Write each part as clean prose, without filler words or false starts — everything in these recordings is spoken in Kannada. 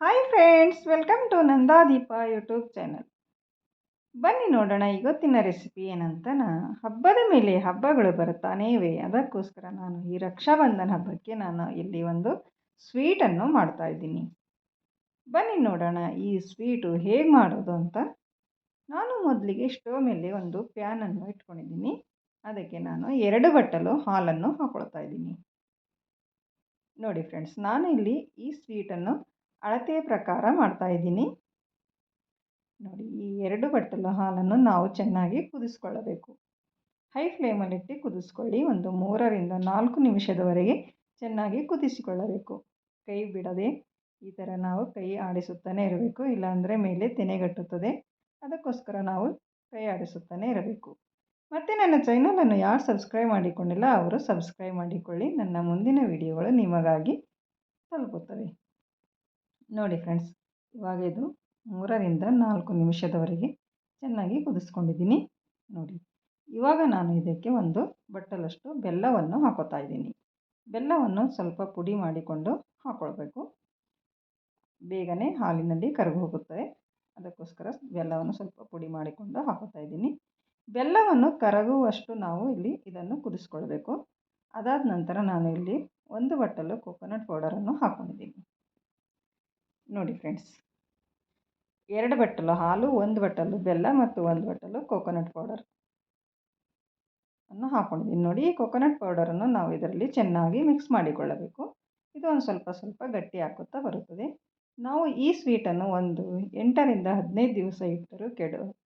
Hi friends, welcome to Nandadeepa YouTube channel. ಬನ್ನಿ ನೋಡೋಣ ಇವತ್ತಿನ ರೆಸಿಪಿ ಏನಂತ. ಹಬ್ಬದ ಮೇಲೆ ಹಬ್ಬಗಳು ಬರ್ತಾನೇ ಇವೆ. ಅದಕ್ಕೋಸ್ಕರ ನಾನು ಈ ರಕ್ಷಾಬಂಧನ ಹಬ್ಬಕ್ಕೆ ನಾನು ಇಲ್ಲಿ ಒಂದು ಸ್ವೀಟನ್ನು ಮಾಡ್ತಾ ಇದ್ದೀನಿ. ಬನ್ನಿ ನೋಡೋಣ ಈ ಸ್ವೀಟು ಹೇಗೆ ಮಾಡೋದು ಅಂತ. ನಾನು ಮೊದಲಿಗೆ ಸ್ಟವ್ ಮೇಲೆ ಒಂದು ಪ್ಯಾನನ್ನು ಇಟ್ಕೊಂಡಿದ್ದೀನಿ. ಅದಕ್ಕೆ ನಾನು 2 ಬಟ್ಟಲು ಹಾಲನ್ನು ಹಾಕೊಳ್ತಾ ಇದ್ದೀನಿ. ನೋಡಿ ಫ್ರೆಂಡ್ಸ್, ನಾನು ಇಲ್ಲಿ ಈ ಸ್ವೀಟನ್ನು ಅಳತೆಯ ಪ್ರಕಾರ ಮಾಡ್ತಾ ಇದ್ದೀನಿ. ನೋಡಿ, ಈ 2 ಬಟ್ಟಲು ಹಾಲನ್ನು ನಾವು ಚೆನ್ನಾಗಿ ಕುದಿಸ್ಕೊಳ್ಳಬೇಕು. ಹೈ ಫ್ಲೇಮಲ್ಲಿಟ್ಟು ಕುದಿಸ್ಕೊಳ್ಳಿ. ಒಂದು 3ರಿಂದ 4 ನಿಮಿಷದವರೆಗೆ ಚೆನ್ನಾಗಿ ಕುದಿಸಿಕೊಳ್ಳಬೇಕು. ಕೈ ಬಿಡದೆ ಈ ಥರ ನಾವು ಕೈ ಆಡಿಸುತ್ತಾನೆ ಇರಬೇಕು, ಇಲ್ಲಾಂದರೆ ಮೇಲೆ ತೆನೆಗಟ್ಟುತ್ತದೆ. ಅದಕ್ಕೋಸ್ಕರ ನಾವು ಕೈ ಆಡಿಸುತ್ತಾನೆ ಇರಬೇಕು. ಮತ್ತು ನನ್ನ ಚಾನಲನ್ನು ಯಾರು ಸಬ್ಸ್ಕ್ರೈಬ್ ಮಾಡಿಕೊಂಡಿಲ್ಲ ಅವರು ಸಬ್ಸ್ಕ್ರೈಬ್ ಮಾಡಿಕೊಳ್ಳಿ. ನನ್ನ ಮುಂದಿನ ವಿಡಿಯೋಗಳು ನಿಮಗಾಗಿ ತಲುಪುತ್ತವೆ. ನೋಡಿ ಫ್ರೆಂಡ್ಸ್, ಇವಾಗ ಇದು 3ರಿಂದ 4 ನಿಮಿಷದವರೆಗೆ ಚೆನ್ನಾಗಿ ಕುದಿಸ್ಕೊಂಡಿದ್ದೀನಿ. ನೋಡಿ, ಇವಾಗ ನಾನು ಇದಕ್ಕೆ ಒಂದು ಬಟ್ಟಲಷ್ಟು ಬೆಲ್ಲವನ್ನು ಹಾಕೋತಾ ಇದ್ದೀನಿ. ಬೆಲ್ಲವನ್ನು ಸ್ವಲ್ಪ ಪುಡಿ ಮಾಡಿಕೊಂಡು ಹಾಕ್ಕೊಳ್ಬೇಕು. ಬೇಗನೆ ಹಾಲಿನಲ್ಲಿ ಕರಗಿ ಹೋಗುತ್ತದೆ. ಅದಕ್ಕೋಸ್ಕರ ಬೆಲ್ಲವನ್ನು ಸ್ವಲ್ಪ ಪುಡಿ ಮಾಡಿಕೊಂಡು ಹಾಕೋತಾ ಇದ್ದೀನಿ. ಬೆಲ್ಲವನ್ನು ಕರಗುವಷ್ಟು ನಾವು ಇಲ್ಲಿ ಇದನ್ನು ಕುದಿಸ್ಕೊಳ್ಬೇಕು. ಅದಾದ ನಂತರ ನಾನು ಇಲ್ಲಿ 1 ಬಟ್ಟಲು ಕೋಕೋನಟ್ ಪೌಡರನ್ನು ಹಾಕ್ಕೊಂಡಿದ್ದೀನಿ. ನೋಡಿ ಫ್ರೆಂಡ್ಸ್, 2 ಬಟ್ಟಲು ಹಾಲು, 1 ಬಟ್ಟಲು ಬೆಲ್ಲ ಮತ್ತು 1 ಬಟ್ಟಲು ಕೋಕೋನಟ್ ಪೌಡರ್ ಅನ್ನು ಹಾಕ್ಕೊಂಡಿದ್ದೀನಿ. ನೋಡಿ, ಈ ಕೋಕೋನಟ್ ಪೌಡರನ್ನು ನಾವು ಇದರಲ್ಲಿ ಚೆನ್ನಾಗಿ ಮಿಕ್ಸ್ ಮಾಡಿಕೊಳ್ಳಬೇಕು. ಇದು ಒಂದು ಸ್ವಲ್ಪ ಸ್ವಲ್ಪ ಗಟ್ಟಿ ಹಾಕುತ್ತಾ ಬರುತ್ತದೆ. ನಾವು ಈ ಸ್ವೀಟನ್ನು ಒಂದು 8ರಿಂದ 15 ದಿವಸ ಇಟ್ಟರೂ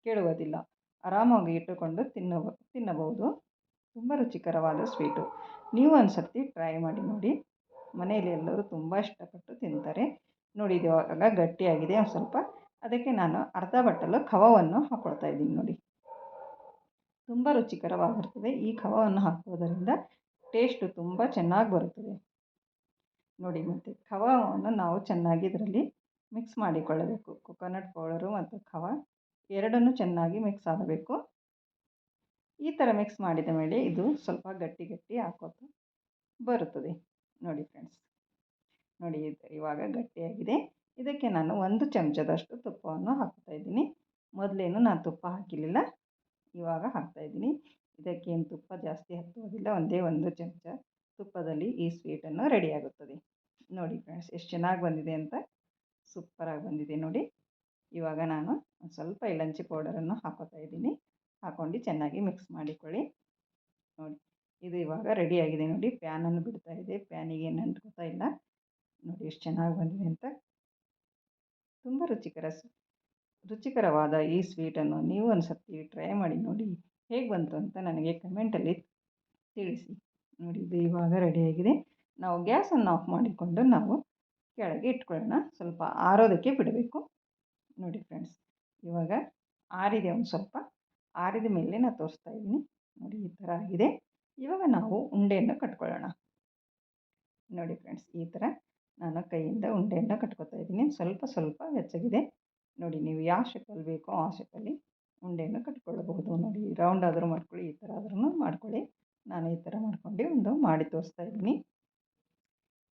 ಕೆಡುವುದಿಲ್ಲ. ಆರಾಮಾಗಿ ಇಟ್ಟುಕೊಂಡು ತಿನ್ನಬಹುದು. ತುಂಬ ರುಚಿಕರವಾದ ಸ್ವೀಟು. ನೀವು ಒಂದು ಸರ್ತಿ ಟ್ರೈ ಮಾಡಿ ನೋಡಿ. ಮನೆಯಲ್ಲಿ ಎಲ್ಲರೂ ತುಂಬ ಇಷ್ಟಪಟ್ಟು ತಿಂತಾರೆ. ನೋಡಿ, ಇದು ಇವಾಗ ಗಟ್ಟಿಯಾಗಿದೆ ಒಂದು ಸ್ವಲ್ಪ. ಅದಕ್ಕೆ ನಾನು ಅರ್ಧ ಬಟ್ಟಲು ಖವವನ್ನು ಹಾಕ್ಕೊಳ್ತಾ ಇದ್ದೀನಿ. ನೋಡಿ, ತುಂಬ ರುಚಿಕರವಾಗಿರ್ತದೆ. ಈ ಖವವನ್ನು ಹಾಕೋದರಿಂದ ಟೇಸ್ಟು ತುಂಬ ಚೆನ್ನಾಗಿ ಬರುತ್ತದೆ. ನೋಡಿ, ಮತ್ತು ಖವವನ್ನು ನಾವು ಚೆನ್ನಾಗಿ ಇದರಲ್ಲಿ ಮಿಕ್ಸ್ ಮಾಡಿಕೊಳ್ಳಬೇಕು. ಕೋಕೋನಟ್ ಪೌಡರು ಮತ್ತು ಖವ ಎರಡನ್ನೂ ಚೆನ್ನಾಗಿ ಮಿಕ್ಸ್ ಆಗಬೇಕು. ಈ ಥರ ಮಿಕ್ಸ್ ಮಾಡಿದ ಮೇಲೆ ಇದು ಸ್ವಲ್ಪ ಗಟ್ಟಿ ಗಟ್ಟಿ ಹಾಕೋತಾ ಬರುತ್ತದೆ. ನೋಡಿ ಫ್ರೆಂಡ್ಸ್, ನೋಡಿ ಇವಾಗ ಗಟ್ಟಿಯಾಗಿದೆ. ಇದಕ್ಕೆ ನಾನು 1 ಚಮಚದಷ್ಟು ತುಪ್ಪವನ್ನು ಹಾಕ್ತಾ ಇದ್ದೀನಿ. ಮೊದಲೇನು ನಾನು ತುಪ್ಪ ಹಾಕಿರಲಿಲ್ಲ, ಇವಾಗ ಹಾಕ್ತಾಯಿದ್ದೀನಿ. ಇದಕ್ಕೇನು ತುಪ್ಪ ಜಾಸ್ತಿ ಹತ್ತೋದಿಲ್ಲ. ಒಂದೇ 1 ಚಮಚ ತುಪ್ಪದಲ್ಲಿ ಈ ಸ್ವೀಟನ್ನು ರೆಡಿಯಾಗುತ್ತದೆ. ನೋಡಿ ಫ್ರೆಂಡ್ಸ್, ಎಷ್ಟು ಚೆನ್ನಾಗಿ ಬಂದಿದೆ ಅಂತ. ಸೂಪರಾಗಿ ಬಂದಿದೆ ನೋಡಿ. ಇವಾಗ ನಾನು ಒಂದು ಸ್ವಲ್ಪ ಇಲಂಚಿ ಪೌಡರನ್ನು ಹಾಕೋತಾ ಇದ್ದೀನಿ. ಹಾಕ್ಕೊಂಡು ಚೆನ್ನಾಗಿ ಮಿಕ್ಸ್ ಮಾಡಿಕೊಳ್ಳಿ. ನೋಡಿ, ಇದು ಇವಾಗ ರೆಡಿಯಾಗಿದೆ. ನೋಡಿ, ಪ್ಯಾನನ್ನು ಬಿಡ್ತಾ ಇದೆ, ಪ್ಯಾನಿಗೆ ಏನು ಅಂಟ್ಕೋತಾ ಇಲ್ಲ. ನೋಡಿ ಎಷ್ಟು ಚೆನ್ನಾಗಿ ಬಂದಿದೆ ಅಂತ. ತುಂಬ ರುಚಿಕರವಾದ ಈ ಸ್ವೀಟನ್ನು ನೀವು ಒಂದು ಸರ್ತಿ ಟ್ರೈ ಮಾಡಿ ನೋಡಿ. ಹೇಗೆ ಬಂತು ಅಂತ ನನಗೆ ಕಮೆಂಟಲ್ಲಿ ತಿಳಿಸಿ. ನೋಡಿ, ಇದು ಇವಾಗ ರೆಡಿಯಾಗಿದೆ. ನಾವು ಗ್ಯಾಸನ್ನು ಆಫ್ ಮಾಡಿಕೊಂಡು ನಾವು ಕೆಳಗೆ ಇಟ್ಕೊಳ್ಳೋಣ. ಸ್ವಲ್ಪ ಆರೋದಕ್ಕೆ ಬಿಡಬೇಕು. ನೋಡಿ ಫ್ರೆಂಡ್ಸ್, ಇವಾಗ ಆರಿದೆ. ಒಂದು ಸ್ವಲ್ಪ ಆರಿದ ಮೇಲೆ ನಾನು ತೋರಿಸ್ತಾ ಇದ್ದೀನಿ. ನೋಡಿ, ಈ ಥರ ಆಗಿದೆ. ಇವಾಗ ನಾವು ಉಂಡೆಯನ್ನು ಕಟ್ಕೊಳ್ಳೋಣ. ನೋಡಿ ಫ್ರೆಂಡ್ಸ್, ಈ ಥರ ನಾನು ಕೈಯಿಂದ ಉಂಡೆಯನ್ನು ಕಟ್ಕೊತಾ ಇದ್ದೀನಿ. ಸ್ವಲ್ಪ ಸ್ವಲ್ಪ ಬೆಚ್ಚಗಿದೆ. ನೋಡಿ, ನೀವು ಯಾವ ಶೇಪಲ್ಲಿ ಬೇಕೋ ಆ ಶೇಪಲ್ಲಿ ಉಂಡೆಯನ್ನು ಕಟ್ಕೊಳ್ಳಬಹುದು. ನೋಡಿ, ರೌಂಡ್ ಆದರೂ ಮಾಡ್ಕೊಳ್ಳಿ, ಈ ಥರ ಆದ್ರೂ ಮಾಡ್ಕೊಳ್ಳಿ. ನಾನು ಈ ಥರ ಮಾಡ್ಕೊಂಡು ಮಾಡಿ ತೋರಿಸ್ತಾ ಇದ್ದೀನಿ.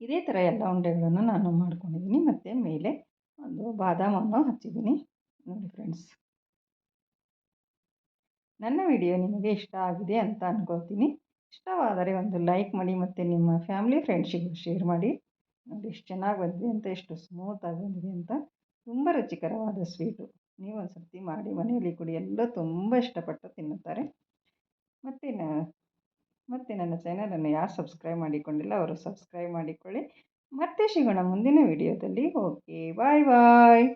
ಇದೇ ಥರ ಎಲ್ಲ ಉಂಡೆಗಳನ್ನು ನಾನು ಮಾಡ್ಕೊಂಡಿದ್ದೀನಿ. ಮತ್ತು ಮೇಲೆ ಒಂದು ಬಾದಾಮನ್ನು ಹಚ್ಚಿದ್ದೀನಿ. ನೋಡಿ ಫ್ರೆಂಡ್ಸ್, ನನ್ನ ವಿಡಿಯೋ ನಿಮಗೆ ಇಷ್ಟ ಆಗಿದೆ ಅಂತ ಅಂದ್ಕೊಳ್ತೀನಿ. ಇಷ್ಟವಾದರೆ ಒಂದು ಲೈಕ್ ಮಾಡಿ ಮತ್ತು ನಿಮ್ಮ ಫ್ಯಾಮಿಲಿ ಫ್ರೆಂಡ್ಸಿಗೂ ಶೇರ್ ಮಾಡಿ. ನೋಡಿ, ಎಷ್ಟು ಚೆನ್ನಾಗಿ ಬಂದಿದೆ ಅಂತ, ಎಷ್ಟು ಸ್ಮೂತಾಗಿ ಬಂದಿದೆ ಅಂತ. ತುಂಬ ರುಚಿಕರವಾದ ಸ್ವೀಟು. ನೀವು ಒಂದು ಸರ್ತಿ ಮಾಡಿ ಮನೆಯಲ್ಲಿ ಕೊಡಿ. ಎಲ್ಲ ತುಂಬ ಇಷ್ಟಪಟ್ಟು ತಿನ್ನುತ್ತಾರೆ. ಮತ್ತು ನನ್ನ ಚಾನಲನ್ನು ಯಾರು ಸಬ್ಸ್ಕ್ರೈಬ್ ಮಾಡಿಕೊಂಡಿಲ್ಲ ಅವರು ಸಬ್ಸ್ಕ್ರೈಬ್ ಮಾಡಿಕೊಳ್ಳಿ. ಮತ್ತೆ ಸಿಗೋಣ ಮುಂದಿನ ವಿಡಿಯೋದಲ್ಲಿ. ಓಕೆ, ಬಾಯ್ ಬಾಯ್.